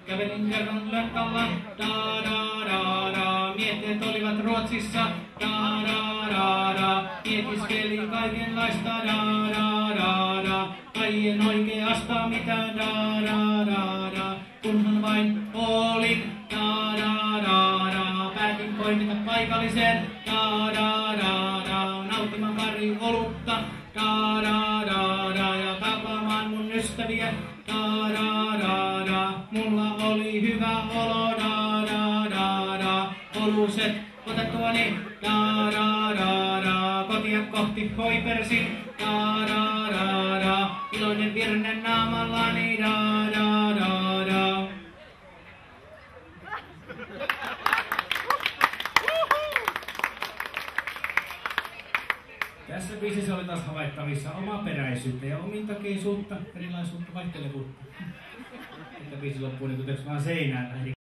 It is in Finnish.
Kävelin kerran Lökkalla, da. Miehet olivat Ruotsissa, da. Mietiskeli kaikenlaista, da. Aien oikeasta mitä, da. Kunhan vain olin, da. Päätin poiketa paikalliseen, da. Nauttimaan pari olutta, da. Ja tapaamaan mun ystäviä, da. Mulla oli hyvä olo, da. Oluset otettuani, da. Kotia kohti hoipersin, da. Iloinen virne naamallani, da. Tässä biisissä oli taas havaittavissa omaperäisyyttä ja omintakeisuutta, erilaisuutta, vaihtelevuutta. Että biisi loppuu niin kuin vaan seinään tai